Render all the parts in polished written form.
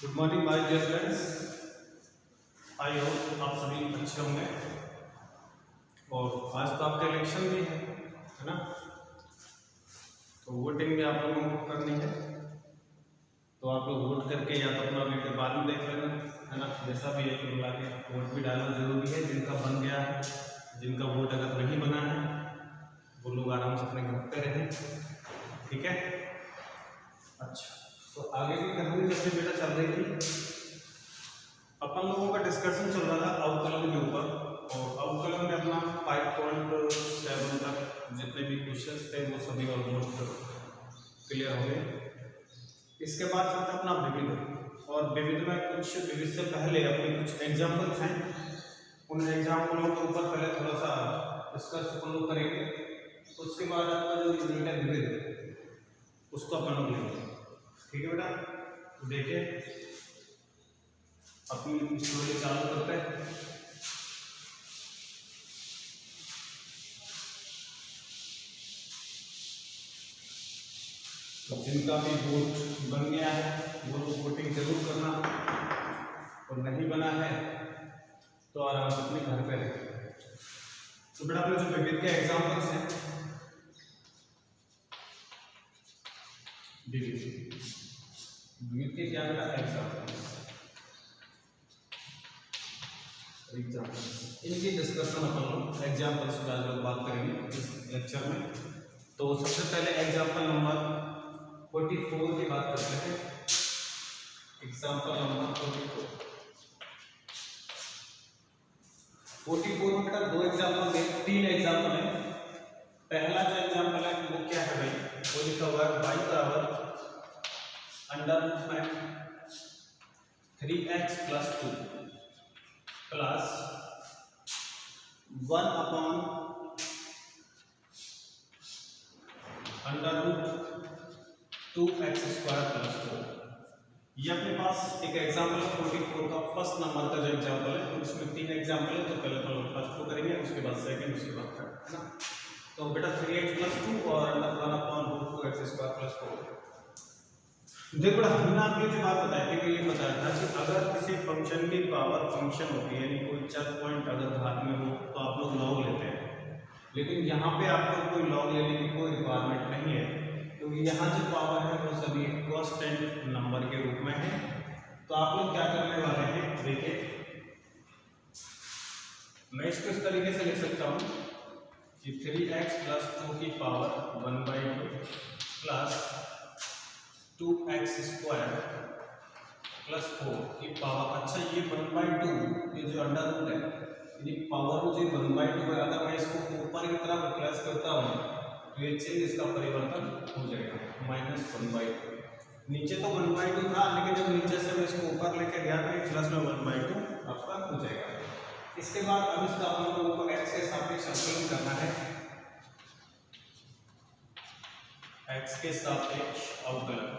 Good morning my dear friends. I hope आप सभी अच्छे होंगे। और आज तो आपका इलेक्शन भी है ना, तो वोटिंग भी आप लोगों को करनी है। तो आप लोग वोट करके या तो अपना वीडियो बाद में देख लेना, है ना। जैसा भी है तो मिला के वोट भी डालना जरूरी है। जिनका बन गया है, जिनका वोट अगर नहीं बना है वो लोग आराम से अपने घर पे रहें, ठीक है। अच्छा, तो आगे की कहानी जब भी बेटा चल रही थी, अपन लोगों का डिस्कशन चल रहा था अवकलन के ऊपर। और अवकलन में अपना 5.7 तक जितने भी क्वेश्चंस थे वो सभी ऑलमोस्ट क्लियर हो गए। इसके बाद चलता अपना विविध, और विविध में कुछ विविध से पहले अपने कुछ एग्जाम्पल्स हैं। उन एग्जाम्पलों के ऊपर पहले थोड़ा सा डिस्कस अपन लोग करेंगे। उसके बाद आपका जो यूनिट है विविध, उसको अपन लोग लेंगे, ठीक है बेटा। तो देखिए अपनी स्टोरी चालू करते हैं। तो जिनका भी वोट बन गया है वो लोग वोटिंग जरूर करना, और नहीं बना है तो आराम से अपने घर पे रहें। तो बेटा अपने जो विविध के एग्जाम्पल्स हैं, विविध के क्या बेटा एग्जाम्पल्स, इनकी डिस्कशन अपन लोग एग्जाम्पल्स पे आज लोग बात करेंगे इस लेक्चर में। तो सबसे पहले एग्जाम्पल नंबर 44 की बात करते हैं। एग्जाम्पल नंबर 44 में बेटा दो एग्जाम्पल है, तीन एग्जाम्पल है। पहला जो एग्जाम्पल है वो क्या है भाई, वो लिखा हुआ है y बराबर अंडर रूट में 3x + 2 plus 1 upon under root 2x² + 4। ये अपने पास एक एग्जाम्पल है 44 का, फर्स्ट नंबर का जो एग्जाम्पल है। उसमें तीन एग्जाम्पल है, तो पहले तो फर्स्ट को करेंगे, उसके बाद सेकंड, उसके बाद थर्ड, है ना। तो बेटा 3x + 2 और अंडर 1 अपॉन रूट 2x² + 4। देखो बेटा हमने आपको जो बात बताई थी, ये बताया था कि अगर किसी फंक्शन की पावर फंक्शन होती है, यानी कोई चर पॉइंट अगर घात में हो तो आप लोग लॉग लेते हैं। लेकिन यहाँ पे आपको कोई लॉग लेने की कोई रिक्वायरमेंट नहीं है, क्योंकि यहाँ जो पावर है वो सभी कांस्टेंट नंबर के रूप में है। तो आप लोग क्या करने वाले हैं, देखिए मैं इसको इस तरीके से लिख सकता हूँ कि 3x + 2 की पावर 1/2 प्लस 2x² + 4 की पावर। अच्छा ये 1/2 ये जो अंडर रूट है, यानी पावर जो 1/2 है, अगर मैं इसको ऊपर की तरफ रिप्लेस करता हूँ तो ये चेंज, इसका परिवर्तन हो जाएगा -1/2। नीचे तो 1/2 था, लेकिन जब नीचे से मैं इसको ऊपर लेके गया तो ये प्लस में 1/2 आपका हो जाएगा। इसके बाद अब इसका अपन लोगों को x के सापेक्ष अवकलन करना है। x के सापेक्ष अवकलन,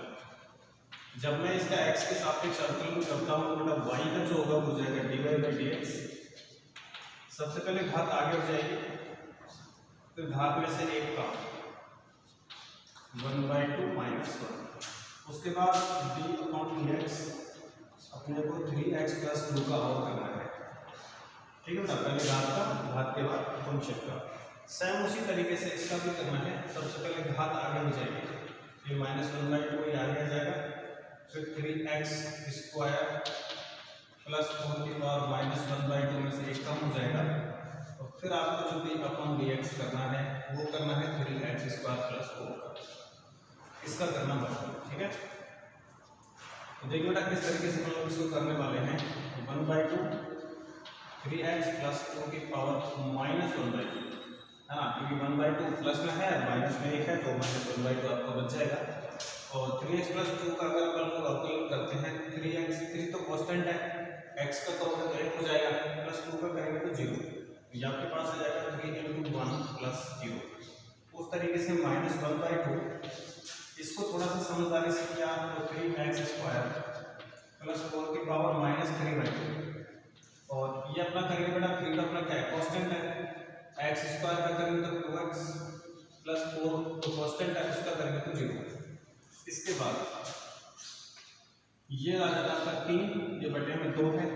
जब मैं इसका x के सापेक्ष अवकलन करता हूँ तो बेटा y का जो होगा वो जाएगा dy/dx। सबसे पहले घात आगे हो जाएगी, फिर घात में से 1 का 1/2 - 1। उसके बाद d/dx अपने को 3x + 2 का हल करना है, ठीक है बेटा। पहले घात का, घात के बाद फंक्शन का। सेम उसी तरीके से इसका भी करना है। सबसे पहले घात आगे हो जाएगी, ये -1/2 ये आगे आ जाएगा, फिर 3x² + 4 की पावर -1/2 में से 1 कम हो जाएगा, और फिर आपको जो d/dx करना है वो करना है 3x² + 4 का। इसका करना बाकी, ठीक है। तो देखिए बेटा किस तरीके से हम लोग इसको करने वाले हैं। 1/2 3x + 4 की पावर -1/2, है ना, क्योंकि 1/2 प्लस में है, माइनस में 1 है, तो -1/2 आपका बच जाएगा। और 3x + 2 का अगर अपन लोग अवकलन करते हैं, 3 तो कांस्टेंट है, x का करोगे तो 1 हो जाएगा, प्लस 2 का करेंगे तो 0। ये आपके पास आ जाएगा 3 × 1 + 0। उस तरीके से -1/2, इसको थोड़ा सा समझदारी से किया तो 3x² + 4 की पावर -3/2। और ये अपना करेंगे बेटा, 3 का अपना क्या है, कांस्टेंट है, x² का करेंगे तो 2x + 4 तो कांस्टेंट है, उसका करेंगे तो 0। इसके बाद ये आ जाता है आपका 3, ये बटे में 2 है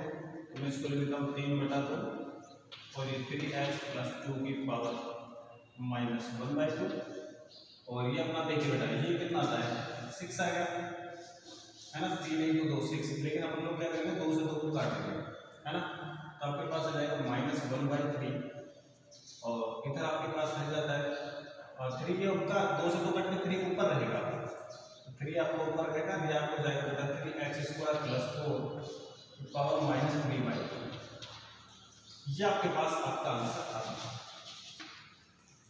तो मैं इसको लिख देता हूँ 3/2 और ये 3x + 2 की पावर -1/2 और ये अपना देखिए बेटा ये कितना आता है 6 आ गया है ना। 3 × 2 6, लेकिन अपन लोग क्या करेंगे 2 से 2 को काट देंगे है ना। तो आपके पास आ जाएगा -1/3 और इधर आपके पास रह जाता है और 3 के ऊपर 2 से 2 कट में 3 ऊपर रहेगा, 3 आपको ऊपर रहेगा, ये आपको जाएगा बेटा 3x² + 4 पावर -3/2। ये आपके पास आपका आंसर आ गया।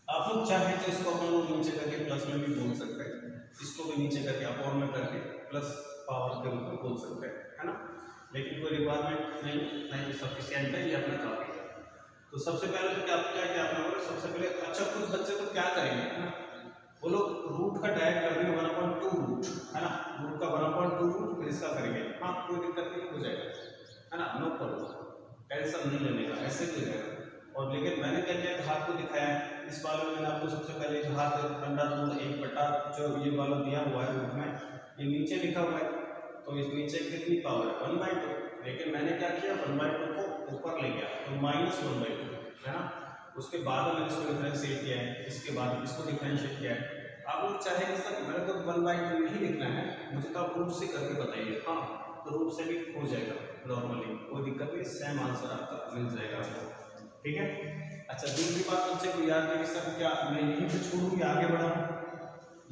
आप लोग चाहे तो इसको अपन लोग नीचे करके प्लस में भी बोल सकते हैं, इसको भी नीचे करके अपॉन में करके प्लस पावर के रूप में बोल सकते हैं है ना, लेकिन कोई रिक्वायरमेंट नहीं सफिशिएंट है, ये अपना काफी है। तो सबसे पहले तो क्या करना होगा, सबसे पहले अच्छा कुछ बच्चे तो क्या करेंगे है ना, वो लोग रूट का डायरेक्ट कर देंगे 1/2 रूट है ना, रूट का 1/2 रूट फिर इसका करेंगे, हाँ कोई दिक्कत नहीं हो जाएगा है ना, नो प्रॉब्लम, टेंशन नहीं लेने का, ऐसे भी रहेगा। और लेकिन मैंने क्या किया घात को दिखाया है, इस वाले में मैंने आपको सबसे पहले घात √1 जो ये वाला दिया हुआ है रूट में, ये नीचे लिखा हुआ है तो इस नीचे कितनी पावर है 1/2, लेकिन मैंने क्या किया 1/2 को ऊपर ले गया तो -1/2 है ना। उसके बाद मैंने इसको डिफरेंशिएट किया है, इसके बाद इसको डिफरेंशिएट किया है। आप लोग चाहे कि सर मेरे को 1/2 नहीं लिखना है, मुझे तो आप रूट से करके बताइए, हाँ तो रूट से भी हो जाएगा नॉर्मली, कोई दिक्कत नहीं, सेम आंसर आपका मिल जाएगा आपको, ठीक है। अच्छा दूसरी बात बच्चे को याद है कि सर क्या मैं यहीं पे छोड़ूँ या आगे बढ़ाऊँ,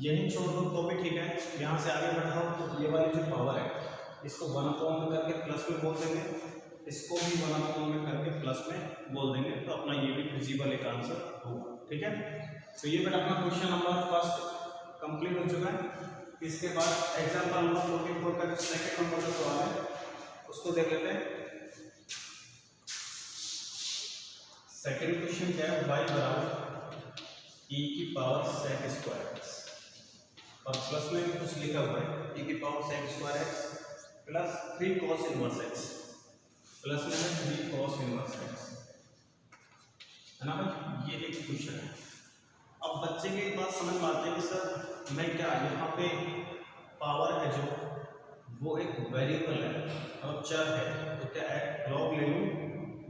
यहीं छोड़ दो तो भी ठीक है, यहाँ से आगे बढ़ाओ तो ये वाली जो पावर है इसको 1/2 में करके प्लस में बोल देंगे, इसको भी 1/2 में करके प्लस में बोल देंगे, तो अपना ये भी फिजिबल एक आंसर होगा, ठीक है। तो ये बेटा अपना क्वेश्चन नंबर फर्स्ट कंप्लीट हो चुका है। इसके बाद एग्जाम्पल नंबर 44 का जो सेकंड नंबर का सवाल है उसको देख लेते हैं। सेकंड क्वेश्चन क्या है, y = e⁻⁴ और प्लस में भी कुछ लिखा हुआ है e⁻⁴x plus 3 cos inverse x, plus में है 3 cos इनवर्स x है ना भाई, ये एक क्वेश्चन है। अब बच्चे की बात समझ में आती है कि सर मैं क्या यहाँ पे पावर है जो वो एक वेरिएबल है और चर है, तो क्या है लॉग ले लूँ,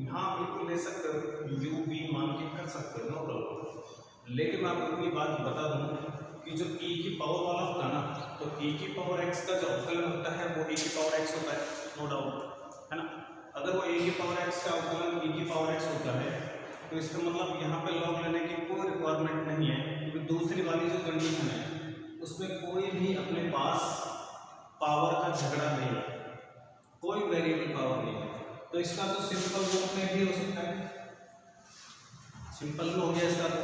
यहाँ बिल्कुल ले सकते हो, यू भी मान के कर सकते हो नो प्रॉब्लम, लेकिन मैं आपको इतनी बात बता दूँ कि जो e की पावर वाला होता है ना, तो e⁻x का जो अवकलन होता है वो e⁻x होता है नो डाउट है ना। अगर वो e⁻x का अवकलन e⁻x होता है तो इसका मतलब यहाँ पे लॉग लेने की कोई रिक्वायरमेंट नहीं है, क्योंकि दूसरी वाली जो कंडीशन है उसमें कोई भी अपने पास पावर का झगड़ा नहीं है, कोई वेरिएबल पावर नहीं है, तो इसका तो सिंपल रूप में भी हो सकता है, सिंपल हो गया इसका। तो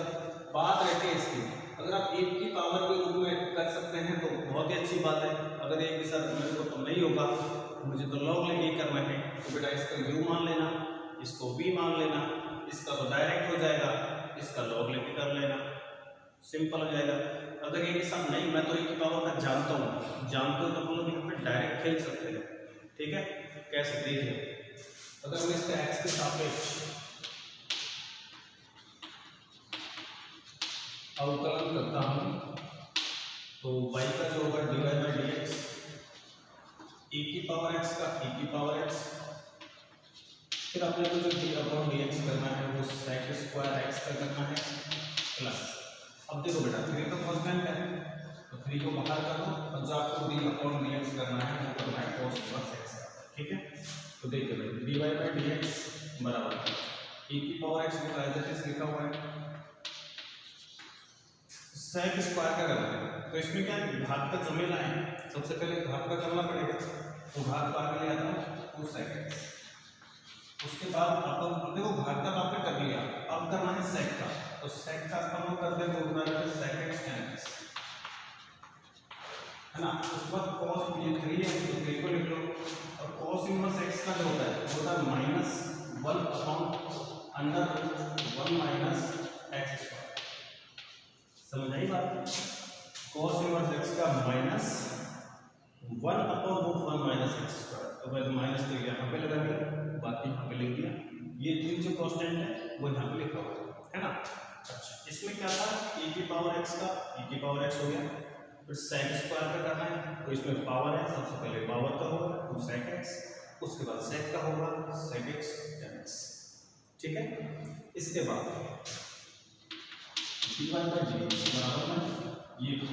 बात रहती है इसकी, अगर आप 1 की पावर के रूप में कर सकते हैं तो बहुत ही अच्छी बात है, अगर एक के साथ मेरे को तो नहीं होगा, मुझे तो लॉग लेके ही करना है, तो बेटा इसका u मान लेना, इसको v मान लेना, इसका तो डायरेक्ट हो जाएगा, इसका लॉग लेके कर लेना, सिंपल हो जाएगा। अगर ये के साथ नहीं, मैं तो e की पावर का जानता हूँ तो हम लोग यहाँ पे डायरेक्ट खेल सकते हैं, ठीक है। कैसे देखिए, अगर मैं इसका x के सापेक्ष अवकलन करता हूँ तो y का जो होगा dy/dx, e⁻x का e⁻x, फिर अपने को जो d/dx करना है वो sec² का करना है प्लस, अब देखो बेटा 3 तो कांस्टेंट है तो 3 को बाहर कर दो और जो आपको d/dx करना है वो करना है cos इनवर्स x का, ठीक है। तो देखिए भाई dy/dx बराबर e⁻x को एज इट इज लिखा हुआ है, sec² का करना है, तो इसमें क्या घात का जमेला है, सबसे पहले घात का करना पड़ेगा, तो घात का आगे ले आता हूँ 2 sec, उसके बाद अपन देखो घात का आपने कर लिया, अब करना है sec का, तो sec का हम लोग करते हैं तो होता है sec x tan x है ना। उसके बाद cos, ये 3 है तो 3 को लिख लो, और cos इनवर्स x का जो होता है -1/√1 - x², समझ आई बात। cos इनवर्स x का -1/√1 - x², तो मैं माइनस तो यहाँ पे लगा दिया, बाकी यहाँ पे लिख दिया, ये 3 जो कांस्टेंट है वो यहाँ पे लिखा हुआ है ना। अच्छा इसमें क्या था e⁻x का e⁻x हो गया, फिर सेक स्क्वायर का करना है, तो इसमें पावर है, सबसे पहले पावर का होगा 2 sec x, उसके बाद सेक का होगा sec x tan x। ठीक है, इसके बाद d1 by dx बराबर में ये 2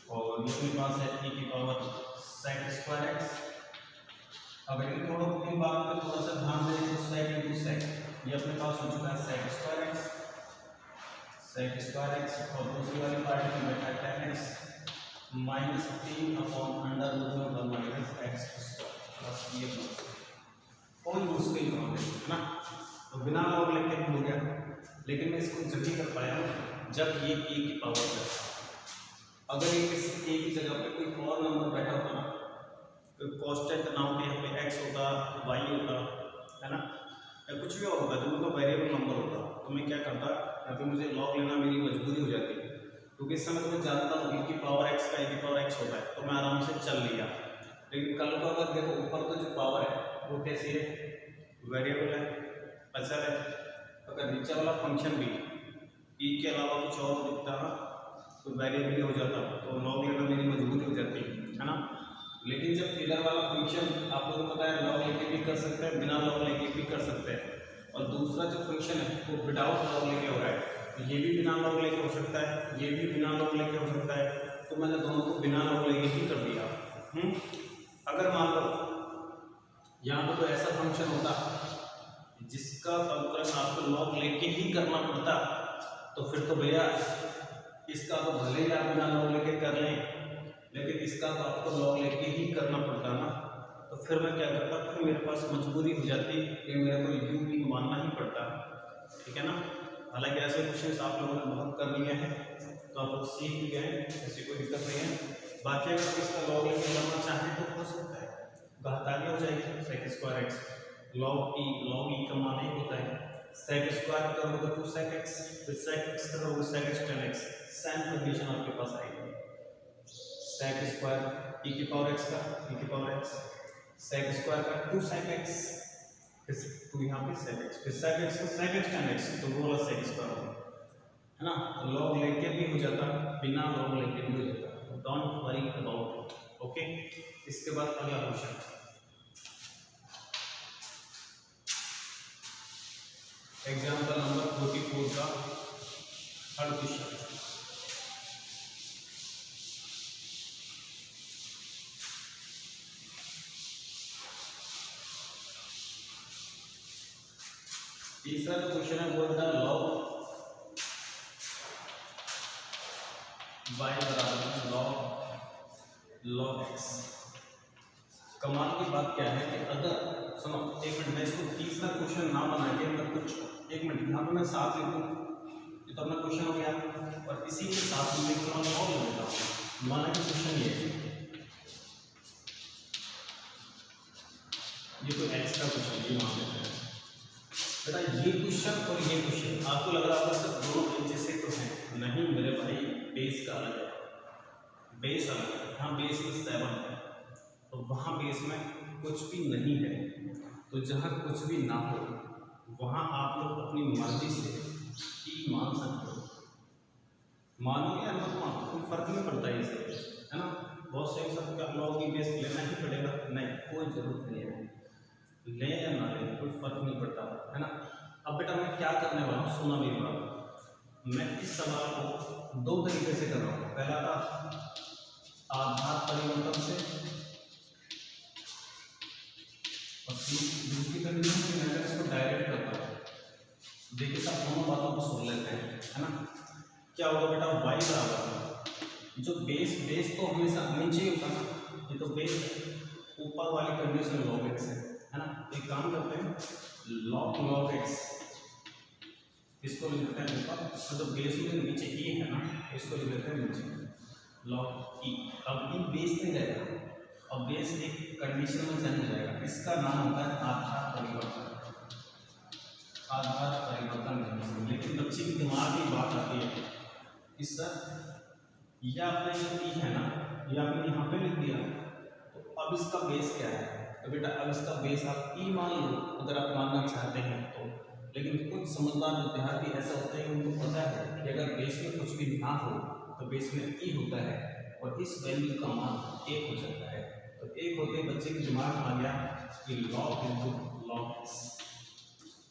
और ये अपने पास है e की पावर sec स्क्वायर x। अब एक बात पे थोड़ा सा ध्यान दें तो sec into sec ये अपने पास हो चुका है sec स्क्वायर x और दूसरी वाली पार्ट में बैठा है tan x minus 3 upon under root में 1 माइनस x स्क्वायर बस ये कोई मुश्किल काम नहीं है ना। तो बिना लॉग लेके भी हो गया, लेकिन मैं इसको जब ही कर पाया जब ये a की पावर है। अगर ये किसी a की जगह पे कोई और नंबर बैठा होता ना, तो कांस्टेंट ना होते यहाँ पे x होता y होता है ना, या कुछ भी और होता जो मतलब वेरिएबल नंबर होता, तो मैं क्या करता, या फिर मुझे लॉग लेना मेरी मजबूरी हो जाती है, क्योंकि इस समय तो मैं जानता हूँ e की पावर x का e की पावर x होता है, तो मैं आराम से चल लिया। लेकिन कल को अगर देखो ऊपर तो जो पावर है वो कैसी है, वेरिएबल है, अचल है। अगर नीचे वाला फंक्शन भी e के अलावा कुछ और दिखता ना तो वेरिएबल ही हो जाता, तो लॉग लेना मेरी मजबूरी हो जाती है ना। लेकिन जब इधर वाला फंक्शन आप लोगों को पता है लॉग लेके भी कर सकते हैं, बिना लॉग लेके भी कर सकते हैं, और दूसरा जो फंक्शन है वो विदाउट लॉग लेके हो रहा है, तो ये भी बिना लॉग लेके हो सकता है, ये भी बिना लॉग लेके हो सकता है, तो मैंने दोनों को बिना लॉग लेके ही कर दिया। अगर मान लो यहाँ पर तो ऐसा फंक्शन होता जिसका अवकलन आपको लॉग लेके ही करना पड़ता, तो फिर तो भैया इसका तो भले ही आप बिना लॉग लेके कर लें, लेकिन इसका तो आपको लॉग लेके ही करना पड़ता ना। तो फिर मैं क्या करता, फिर मेरे पास मजबूरी हो जाती कि मेरे को यू भी मानना ही पड़ता, ठीक है ना। हालांकि ऐसे क्वेश्चन आप लोगों ने बहुत कर लिए हैं, तो आप लोग सीख भी गए, ऐसी कोई दिक्कत नहीं है। बाकी अगर इसका लॉग लेके करना चाहें तो हो सकता है, घात आगे हो जाएगी सेक स्क्वायर एक्स, लॉग ई का मान एक होता है, सेक स्क्वायर करोगे तो सेक एक्स, फिर सेक एक्स करोगे sec x tan x, same condition आपके पास आएगी। सेक स्क्वायर ई की पावर एक्स का ई की पावर एक्स, सेक स्क्वायर का 2 sec x, फिर 2 यहाँ पे सेक एक्स, फिर सेक एक्स का सेक एक्स tan x, तो वो वाला सेक स्क्वायर होगा, है ना। लॉग लेके भी हो जाता, बिना लॉग लेके भी हो जाता, don't worry about it. Okay, इसके बाद अगला क्वेश्चन, एग्जाम्पल नंबर 44 का थर्ड क्वेश्चन। तीसरा जो क्वेश्चन है वो है लॉग y बराबर लॉग x। कमाल की बात क्या है कि अगर सुनो एक मिनट, मैं इसको तीसरा क्वेश्चन ना बना के मैं कुछ एक मिनट यहाँ पे मैं साथ लिखूँ, ये तो अपना क्वेश्चन हो गया, और इसी के साथ में एक सवाल और ले लेता हूँ। माना कि क्वेश्चन ये कोई x का क्वेश्चन ये मान लेते हैं बेटा, ये क्वेश्चन और ये क्वेश्चन आपको लग रहा होगा सब दोनों एक जैसे तो हैं, नहीं मेरे भाई, बेस का अलग है, बेस अलग है। हाँ बेस में 7 है, तो वहाँ बेस में कुछ भी नहीं है, तो जहाँ कुछ भी ना हो वहाँ आप लोग अपनी मर्जी से ई मान सकते हो, मानो या मत मानो कोई फर्क नहीं पड़ता है इससे, है ना। बहुत से सब लॉग की बेस लेना ही पड़ेगा, नहीं कोई जरूरत नहीं है, ले या ना ले कोई फर्क नहीं पड़ता, है ना। अब बेटा मैं क्या करने वाला हूँ, सुना मेरी बात, मैं इस सवाल को 2 तरीके से कर रहा हूँ। पहला था आधार परिवर्तन से, और दूसरी कंडीशन में मैं इसको डायरेक्ट करता हूँ। देखिए सब दोनों बातों को सुन लेते हैं, है ना। क्या होगा बेटा, y बराबर जो बेस तो हमेशा नीचे ही होता ना, ये तो बेस है, ऊपर वाली कंडीशन log x है ना। एक काम करते हैं, log x इसको लिख लेते हैं ऊपर, तो जो बेस में नीचे e है ना, इसको लिख लेते हैं नीचे log e। अब e बेस में जाएगा और बेस एक कंडीशन में चल जाएगा, इसका नाम होता है आधार परिवर्तन, आधार परिवर्तन कंडीशन। लेकिन बच्चे के दिमाग में बात आती है इस यह आपने जो ई है ना, ये आपने यहाँ पे लिख दिया, तो अब इसका बेस क्या है, तो बेटा अब इसका बेस आप ई मान लो अगर आप मानना चाहते हैं तो। लेकिन कुछ समझदार विद्यार्थी ऐसा होता है उनको पता है कि अगर बेस में कुछ भी ना हो तो बेस में ई होता है और इस वैल्यू का मान 1 हो जाता है। तो 1 होते ही बच्चे के दिमाग में आ गया कि लॉग इनटू लॉग एक्स,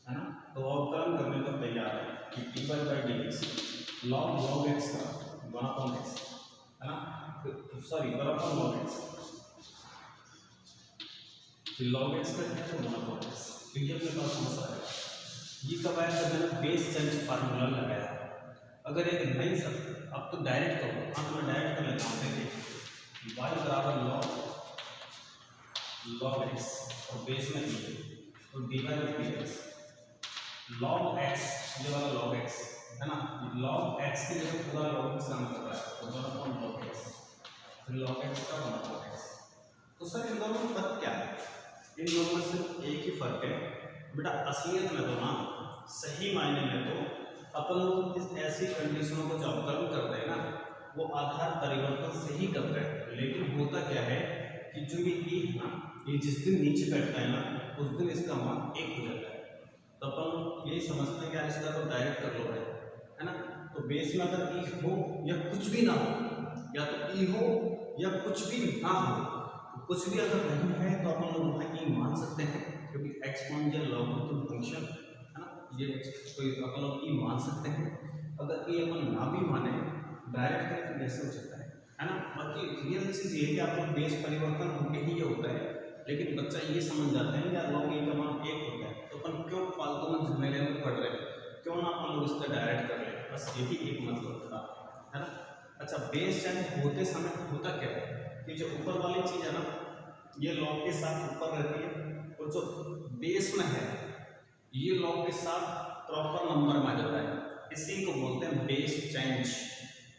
है ना। तो अवकलन करने को तैयार है कि dy by dx log x का 1/x, है ना, sorry 1/log x, log x का क्या है 1/x। तो ये अपने पास समझ आ गया। ये कब आया जब मैंने बेस चेंज फार्मूला लगाया। अगर एक नई सब अब तो डायरेक्ट करो, हाँ तो मैं डायरेक्ट कर लेता हूँ। देखिए y बराबर log x और बेस में ई तो dy by dx log x, ये वाला log x है ना, log x के लिए पूरा log x काम कर रहा है तो 1/log x, फिर log x का 1/x। तो सर इन दोनों में फर्क क्या है? इन दोनों में सिर्फ एक ही फर्क है बेटा, असलियत में तो ना सही मायने में तो अपन लोग इस ऐसी कंडीशनों को जो अवकलन करते हैं ना वो आधार परिवर्तन से ही करते हैं। लेकिन होता क्या है कि जो ये ई है ना, ये जिस दिन नीचे बैठता है ना उस दिन इसका मान 1 हो जाता है। तो अपन यही समझते हैं कि इसका तो डायरेक्ट कर लो है ना। तो बेस में अगर ई हो या कुछ भी ना हो, या तो ई हो या कुछ भी ना हो, तो कुछ भी अगर नहीं है तो अपन लोग वहाँ ई मान सकते हैं क्योंकि एक्सपोनेंशियल लॉगरिथम फंक्शन है ना, ये कोई अपन लोग ई मान सकते हैं। अगर ई अपन ना भी माने डायरेक्ट करके कैसे हो सकता है ना। बाकी रियल चीज़ ये है कि आप लोग बेस परिवर्तन होके ही ये होता है, लेकिन बच्चा ये समझ जाते हैं यार लॉग ई का मान 1 होता है तो अपन क्यों फालतू में झमेले में पड़ रहे हैं, क्यों ना अपन लोग इसका डायरेक्ट कर ले, बस यही एक मतलब था, है ना। अच्छा, बेस चेंज होते समय होता क्या है कि जो ऊपर वाली चीज़ है ना ये लॉग के साथ ऊपर रहती है और जो बेस में है ये लॉग के साथ प्रॉपर नंबर में आ जाता है, इसी को बोलते हैं बेस चेंज।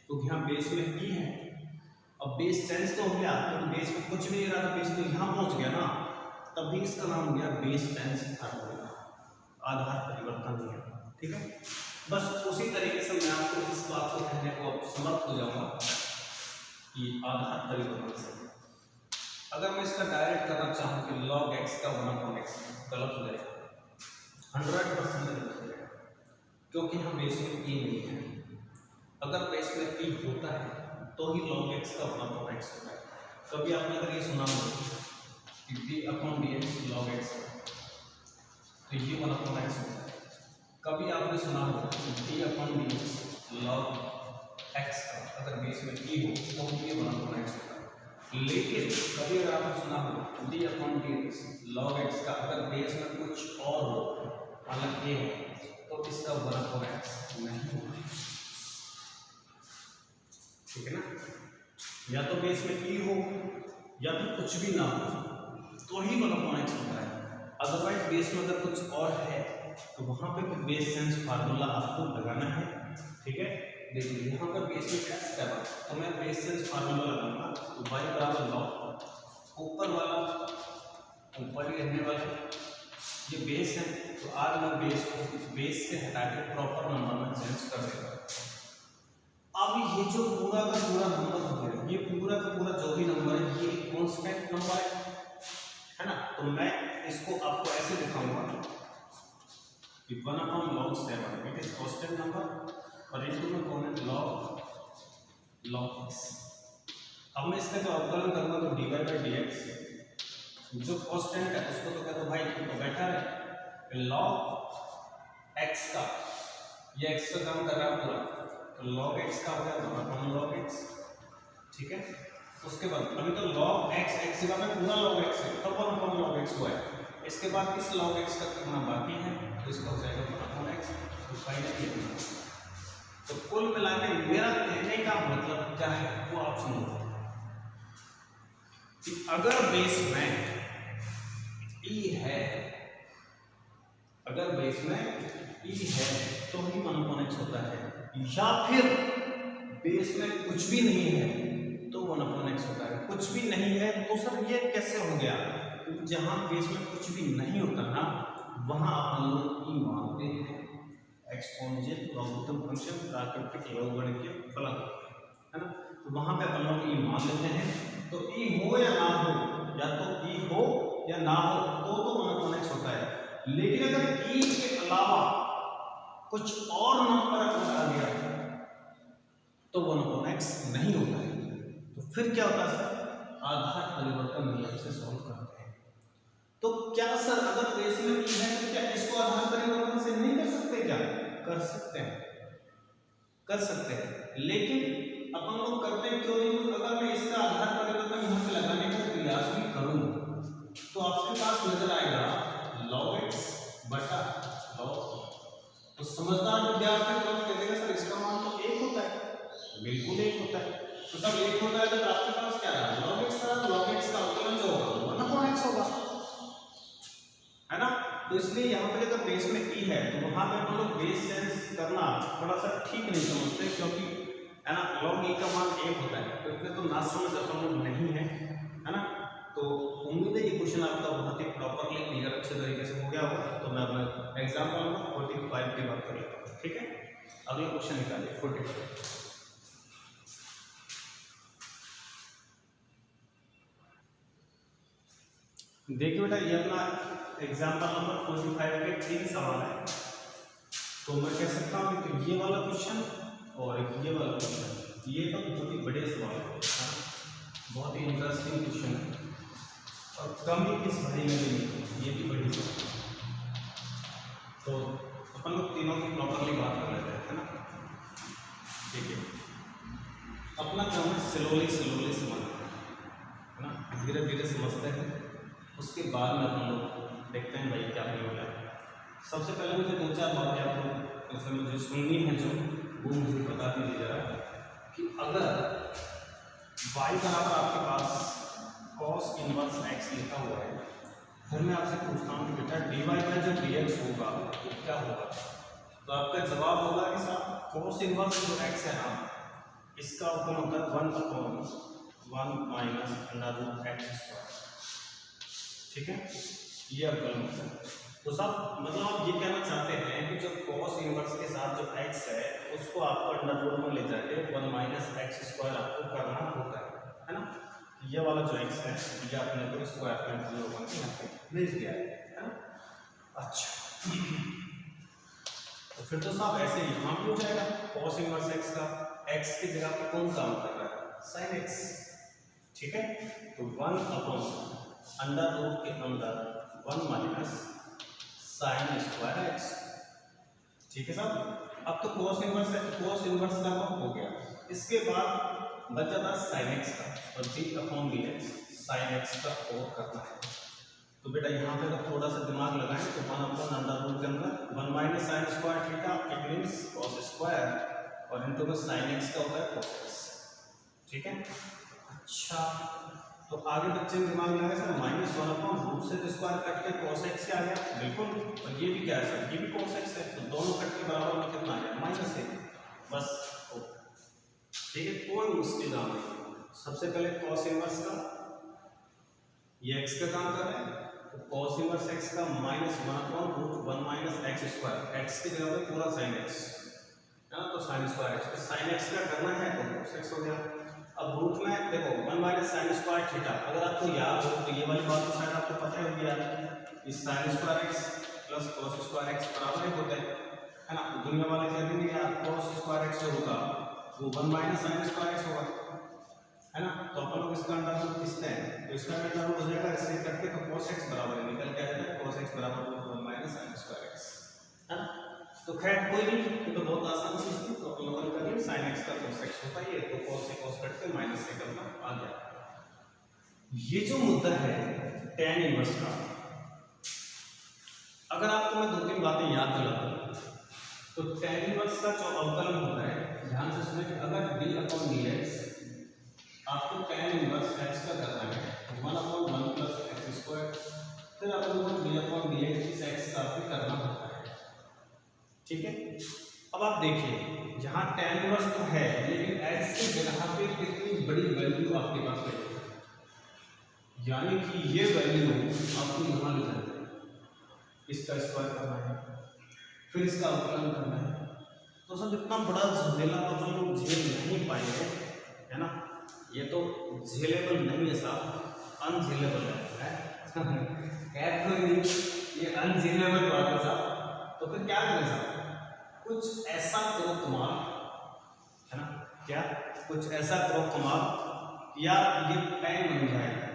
तो यहाँ बेस में ई है, अब बेस चेंज तो हो गया तो बेस में कुछ भी नहीं रहा, बेस तो यहाँ पहुँच गया ना, तभी इसका नाम हो गया बेस चेंज फार्मूला, आधार परिवर्तन हो गया। ठीक है, बस उसी तरीके से मैं आपको इस बात को कहने को समर्थ हो जाऊंगा कि आधार परिवर्तन से अगर मैं इसका डायरेक्ट करना चाहूँ कि log x का 1/x गलत हो जाएगा, 100% गलत हो जाएगा, क्योंकि हम बेस में ई नहीं है। अगर बेस में ई होता है तो ही log x का 1/x होता है। कभी आपने अगर ये सुना हो कि d/dx log x तो ये 1/x होता है। कभी आपने सुना हो d/dx log x का अगर बेस में ई हो तो ये 1/x होता है। लेकिन कभी अगर आपने सुना हो d/dx log x का अगर बेस में कुछ और हो अलग ये है तो इसका 1/x नहीं होगा, ठीक है ना। या तो बेस में ई हो या तो कुछ भी ना हो तो ही 1/x होता है। अदरवाइज बेस में अगर कुछ और है तो वहां पे बेस चेंज फार्मूला आपको लगाना है। ठीक है, देखिए यहाँ पर बेस में क्या स्टेप है तो मैं बेस चेंज फार्मूला लगाऊंगा तो y बराबर लॉग ऊपर वाला ऊपर ही रहने वाला ये बेस है तो आज मैं बेस को बेस से हटा के प्रॉपर नंबर में चेंज कर देगा। अब ये जो पूरा का पूरा नंबर हो गया, ये पूरा का पूरा जो भी नंबर है ये कांस्टेंट नंबर है ना। तो मैं इसको आपको ऐसे दिखाऊंगा कि 1/log7 it is constant number और इनटू में कौन है log x। अब मैं इसका जो अवकलन करूंगा तो dy बाई dx जो कांस्टेंट है उसको तो कहते भाई तो बैठा है log x का, ये x का काम कर रहा है पूरा तो log x का हो गया 1/log x। ठीक है, उसके बाद अभी तो log x x के बाद में पूरा log x है तब 1/log x हुआ है, इसके बाद इस log x का करना बाकी है तो इसका हो जाएगा 1/x। तो फाइनली तो कुल मिलाकर मेरा कहने का मतलब क्या है वो आप सुनो कि अगर बेस में ई है, अगर बेस में ई है तो ही 1/x होता है, या फिर बेस में कुछ भी नहीं है तो 1/x होता है। कुछ भी नहीं है तो सर ये कैसे हो गया, जहां बेस में कुछ भी नहीं होता ना वहां अपन लोग ई मानते हैं एक्सपोनेंशियल लॉगरिथम फंक्शन प्राकृतिक लघुगणकीय फलन, है ना। तो वहां पे अपन लोग ई मान लेते हैं तो ई हो या ना हो, या तो ई हो या ना हो तो 1/x होता है। लेकिन अगर ई के अलावा कुछ और नंबर अगर आ गया तो 1/x नहीं होता है। तो फिर क्या होता है सर, आधार परिवर्तन नियम से सॉल्व करते हैं। तो क्या सर अगर बेस में ई है तो क्या इसको आधार परिवर्तन से नहीं कर सकते? क्या कर सकते हैं, कर सकते हैं, लेकिन अपन लोग करते क्यों नहीं? अगर मैं इसका आधार परिवर्तन यहाँ पे लगाने का प्रयास भी करूँ तो आपके पास नजर आएगा log x बटा log e। तो समझदार विद्यार्थी को कह देगा सर इसका मान तो 1 होता है, बिल्कुल 1 होता है। तो सब 1 होता है तो आपके पास क्या है, log x है, log x का अवकलन जो होगा 1/x होगा, है ना। तो इसलिए यहाँ पे अगर बेस में ई है तो वहां पे हम लोग बेस चेंज करना थोड़ा सा ठीक नहीं समझते, क्योंकि है ना log e का मान 1 होता है, तो इसमें तो ना समझ अपन लोग नहीं है, है ना। तो उम्मीद है ये क्वेश्चन आपका बहुत ही प्रॉपरली क्लियर अच्छे तरीके से हो गया होगा। तो मैं अपना एग्जाम्पल नंबर 45 की बात कर लेता हूँ, ठीक है। अगला क्वेश्चन निकालिए 45। देखिए बेटा ये अपना एग्जाम्पल नंबर 45 के 3 सवाल है। तो मैं कह सकता हूँ कि ये वाला क्वेश्चन और ये वाला क्वेश्चन ये तो बहुत ही बड़े सवाल है, बहुत ही इंटरेस्टिंग क्वेश्चन है और कम ही किस भरी में भी नहीं, ये भी बड़ी सवाल। तो अपन लोग तीनों की प्रॉपरली बात कर लेते हैं, है ना। देखिए अपना काम है स्लोली स्लोली समझना, है ना, धीरे धीरे समझते हैं, उसके बाद में हम लोग देखते हैं भाई क्या हो गया। सबसे पहले मुझे 2-4 बातें आपको इसमें मुझे सुननी है जो वो मुझे बता दीजिए जरा कि अगर y बराबर आपके पास cos इनवर्स x लिखा हुआ है, फिर मैं आपसे पूछता हूँ कि बेटा dy का जो dx होगा वो क्या होगा। तो आपका जवाब होगा कि साहब cos इनवर्स जो x है ना इसका अवकलन होता है 1/1 माइनस √x², ठीक है, ये अवकलन होता है। तो सब मतलब आप ये कहना चाहते हैं कि जो cos इनवर्स के साथ जो x है उसको आपको अंडर रूट में ले जाके 1 माइनस x² आपको करना होता है ना। ये वाला जो x है ये आपने को स्क्वायर में यहाँ पे भेज दिया है ना। अच्छा तो फिर तो साहब ऐसे यहाँ पे हो जाएगा cos इनवर्स x का x की जगह पे कौन काम कर रहा है, sin x, ठीक है। तो 1 अंडर रूट के अंदर 1 माइनस sin² x, ठीक है साहब। अब तो cos इनवर्स का हो गया, इसके बाद बच जाता sin x का और d/dx sin x का और करना है। तो बेटा यहाँ पे तो थोड़ा सा दिमाग लगाएं तो 1 अंडर रूट के अंदर 1 minus sin² theta it means cos² और इनटू में sin x का होता है cos x, ठीक है। अच्छा तो आगे बच्चे में दिमाग लगाए सर -1/रूट से स्क्वायर कट के cos x क्या आ गया, बिल्कुल, और ये भी क्या है सर, ये भी cos x है, तो दोनों कट के बराबर में कितना आ गया -1, बस ठीक है, कोई मुश्किल काम नहीं। सबसे पहले cos इनवर्स का ये x का काम कर रहे हैं, तो cos इनवर्स x का -1/√1 माइनस x², x की जगह पे पूरा sin x है ना, तो sin² x, तो sin x का करना है तो cos x हो गया। अब रूट में देखो 1 माइनस sin² थीटा, अगर आपको याद हो तो ये वाली बात तो शायद आपको पता ही होगी यार, इस sin² x plus cos² x बराबर ही होते हैं, है ना। दुनिया वाले कह देंगे यार cos² x जो होगा वो 1 माइनस sin² x होगा, है ना। तो अपन लोग इसका अंडर रूट खींचते हैं तो इसका अंडर रूट हो जाएगा, इससे करके तो cos x बराबर निकल के आ जाएगा cos x बराबर 1 माइनस sin² x, है ना। तो खैर कोई नहीं, ये तो बहुत आसान चीज थी, तो अपन लोगों ने कर लिया sin x का cos x होता है, तो cos से cos कट के माइनस से करना आ गया। ये जो मुद्दा है tan इनवर्स का, अगर आपको मैं 2-3 बातें याद दिला दूं तो tan इनवर्स का जो अवकलन होता है, ध्यान से सुनिए कि अगर d/dx आपको tan इनवर्स x का करना है 1/1 प्लस x², फिर अपन को d/dx इस x का भी करना होता है, ठीक है। अब आप देखिए यहाँ tan इनवर्स तो है लेकिन x की जगह पे कितनी बड़ी वैल्यू आपके पास है, यानी कि ये वैल्यू आपको यहाँ ले जाना है, इसका स्क्वायर करना है, फिर इसका अवकलन करना है। तो सब इतना बड़ा झमेला तो हम लोग झेल नहीं पाएंगे, है ना। ये तो झेलेबल नहीं है साहब, अनझेलेबल है खैर कोई नहीं, ये अनझेलेबल बात है साहब। तो फिर क्या करें साहब, कुछ ऐसा करो तुम्हारा, है ना, क्या कुछ ऐसा करो कमाल या ये tan बन जाएगा,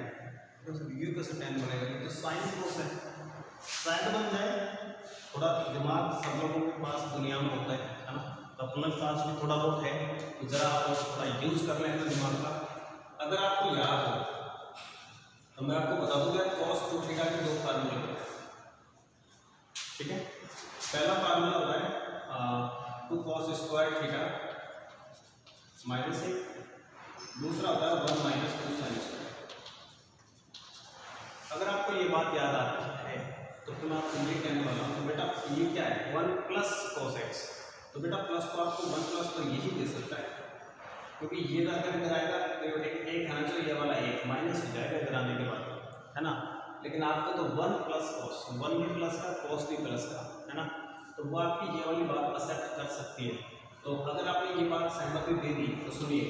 तो ये कैसे tan बनेगा, ये तो साइन कोस है, साइन बन जाए। थोड़ा दिमाग सब लोगों के पास दुनिया में होता है ना, तो अपने पास भी थोड़ा बहुत है, तो जरा आप थोड़ा यूज कर लें दिमाग का। अगर आपको याद हो तो मैं आपको बता दूंगा cos 2 थीटा के दो फार्मूले होते हैं, ठीक है। पहला फार्मूला होता है 2 cos स्क्वायर थीटा माइनस 1, दूसरा होता है 1 माइनस 2 साइन स्क्वायर। अगर आपको ये बात याद आती है तो फिर मैं आपको ये कहने वाला हूँ, तो बेटा ये क्या है 1 प्लस cos x, तो बेटा प्लस तो आपको 1 प्लस तो यही दे सकता है, क्योंकि ये अगर इधर आएगा तो एक आना चाहिए, ये वाला एक माइनस हो जाएगा इधर आने के बाद, है ना। लेकिन आपको तो 1 प्लस cos, 1 भी प्लस का cos भी प्लस का, है ना, तो वो आपकी ये वाली बात एक्सेप्ट कर सकती है। तो अगर आपने ये बात सहमति दे दी तो सुनिए,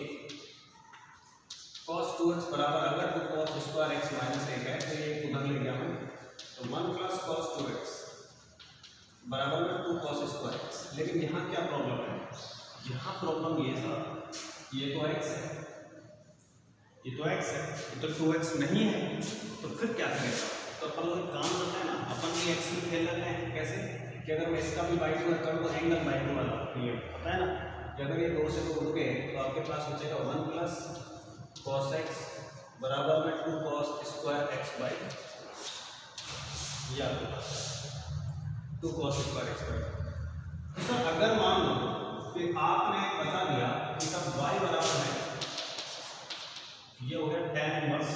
cos 2x बराबर अगर तो cos स्क्वायर x माइनस 1 है तो ये उधर ले गया मैं, तो 1 प्लस cos 2x बराबर में 2 cos स्क्वायर x। लेकिन यहाँ क्या प्रॉब्लम है, यहाँ प्रॉब्लम ये था, ये तो x है, ये तो x है, ये तो 2x नहीं है, तो फिर क्या करेगा, तो अपन लोग काम करते हैं ना, अपन भी x में खेल लेते हैं। कैसे कि अगर मैं इसका भी बाई 2 करूँ तो एंगल बाई 2 वाला ये पता है ना, कि अगर ये 2 से 2 उड़ गए तो आपके पास बचेगा 1 प्लस cos x बराबर में 2 cos स्क्वायर x बाई, ये आपके पास 2 cos स्क्वायर x बाई। तो सर अगर मान लो कि आपने बता दिया कि सब y बराबर है, ये हो गया tan इनवर्स,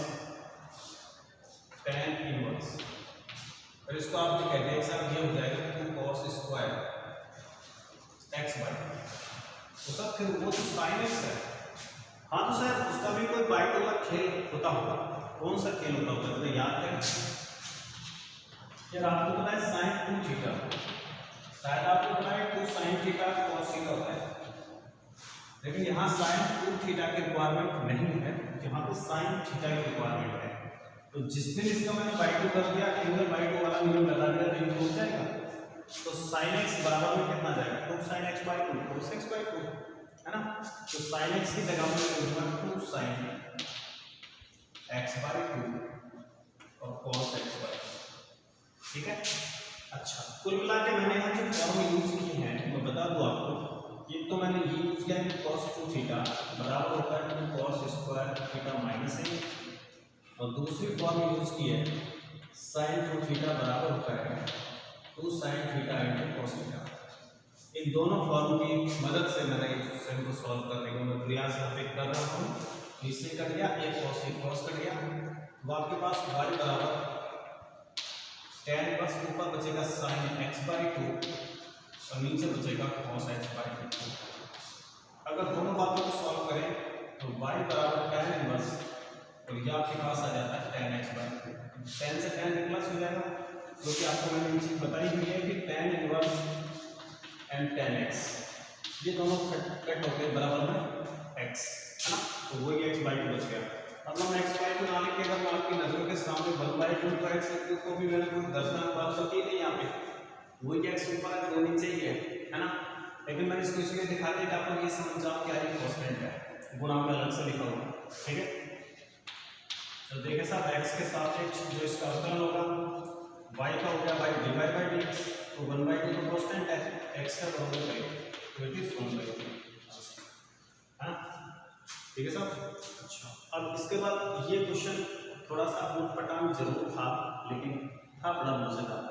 और इसको आप कह दें सर ये हो जाएगा 2 cos स्क्वायर x बाई, तो सर फिर वो तो sin x है। हाँ तो सर उसका भी कोई बाई 2 का खेल होता होगा, कौन सा खेल होता होगा तो याद करें यार, आपको पता है sin 2 थीटा, शायद आपको पता है 2 sin थीटा cos थीटा होता है, लेकिन यहाँ sin 2 थीटा की रिक्वायरमेंट नहीं है, यहाँ पे sin थीटा की रिक्वायरमेंट है। तो जिस दिन इसका मैंने बाई 2 कर दिया, एंगल बाई 2 वाला नियम लगा दिया तो ये हो जाएगा, तो sin x बराबर में कितना जाएगा 2 sin x by 2 cos x by 2, है ना। तो sin x की जगह में लिखूंगा 2 sin x बाई 2 और cos x बाई 2, ठीक है। अच्छा, कुल मिला के मैंने यहाँ जो फॉर्म यूज की है मैं बता दूं आपको, ये तो मैंने ये यूज किया है cos 2 थीटा बराबर होता है 2 cos स्क्वायर थीटा माइनस 1, और दूसरी फॉर्म यूज की है sin 2 थीटा बराबर होता है 2 sin theta into cos theta. इन दोनों फॉर्म की मदद से मैंने इस क्वेश्चन को सॉल्व करने का मैं प्रयास यहाँ पे कर रहा हूँ। इससे कर दिया एक cos कर दिया, वो आपके पास y बराबर tan बस ऊपर बचेगा sin x बाई 2 और नीचे बचेगा cos x बाई 2। अगर दोनों बातों को सॉल्व करें तो y बराबर tan इनवर्स और ये आपके पास आ जाता है tan x बाई 2, tan से tan प्लस हो जाएगा, क्योंकि आपको मैंने ये चीज बताई हुई है कि tan inverse and tan x ये दोनों कट होते हैं बराबर में x, है ना, तो वही x बाई 2 बच गया। अब हम x बाई 2 ना लिख के अगर आपकी नजरों के सामने 1 बाई 2 तो x को भी मैंने कोई दर्शनार्थ बात तो की नहीं, यहाँ पे वही x ऊपर है 2 नीचे ही है ना, लेकिन मैंने इसको इसलिए दिखा दिया कि आप लोग ये समझ जाओ कि यार ये कांस्टेंट है, गुणा में अलग से लिखा हुआ, ठीक है। तो देखिए साहब x के सापेक्ष जो इसका अवकलन होगा y का हो गया बाई dy बाई dx, तो 1 बाई 2 तो कांस्टेंट है, x का बराबर है तो इट इज 1 बाई 2, है ना, ठीक है साहब। अच्छा, अब इसके बाद ये क्वेश्चन थोड़ा सा उटपटांग जरूर था, लेकिन था बड़ा मजेदार,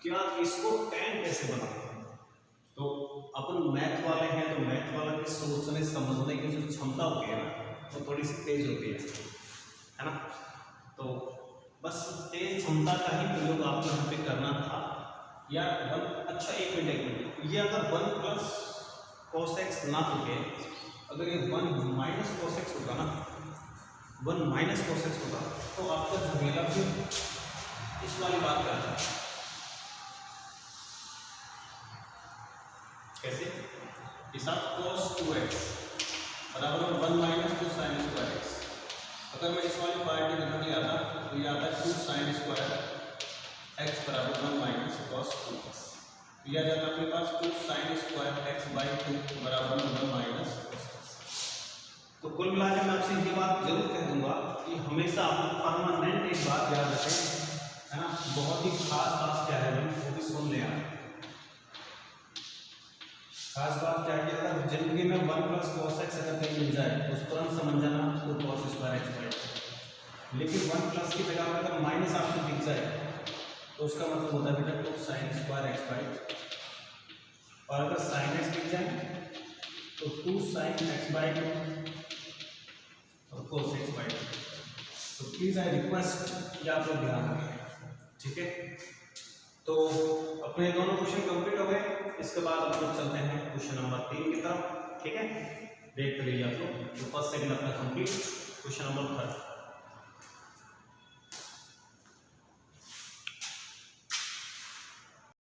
क्या इसको tan कैसे बनाते हैं। तो अपन मैथ वाले हैं तो मैथ वाला की सोचने समझने की जो क्षमता होती है ना वो थोड़ी सी तेज होती है ना, तो बस तेज क्षमता का ही प्रयोग आपको यहाँ पे करना था यार। अच्छा एक मिनट, ये अगर 1 प्लस cos x ना होके अगर ये 1 माइनस cos x होगा ना, 1 माइनस cos x होगा तो आपका झमेला फिर इस वाली बात करता है कैसे कि साथ cos 2x बराबर 1 माइनस 2 sin स्क्वायर x। अगर मैं इस वाली पार्ट की जगह लिया था तो ये आता है 2 sin स्क्वायर x बराबर 1 माइनस cos 2x, यह जाता है अपने पास 2 sin स्क्वायर x बाई 2 बराबर 1 माइनस cos x। तो कुल मिलाकर मैं आपसे ये बात जरूर कह दूंगा कि हमेशा आप परमानेंट एक बात याद रखें, है ना, बहुत ही खास बात क्या है भाई, वो भी सुन ले आप। खास बात क्या है, अगर जिंदगी में 1 + cos x अगर कहीं मिल जाए तो उस तुरंत समझ जाना तो cos स्क्वायर x बाई। लेकिन 1+ की जगह पर अगर माइनस आपको दिख जाए तो उसका मतलब होता है बेटा 2 sin स्क्वायर x बाई, और अगर sin x दिख जाए तो 2 sin x बाई 2 और cos x बाई 2। तो प्लीज आई रिक्वेस्ट कि आप लोग ध्यान रखें, ठीक है। तो अपने दोनों क्वेश्चन कंप्लीट हो गए। इसके बाद हम लोग चलते हैं क्वेश्चन नंबर 3 की तरफ, ठीक है। देख लीजिए आप लोग, तो फर्स्ट सेकंड अपना कंप्लीट, क्वेश्चन नंबर 3।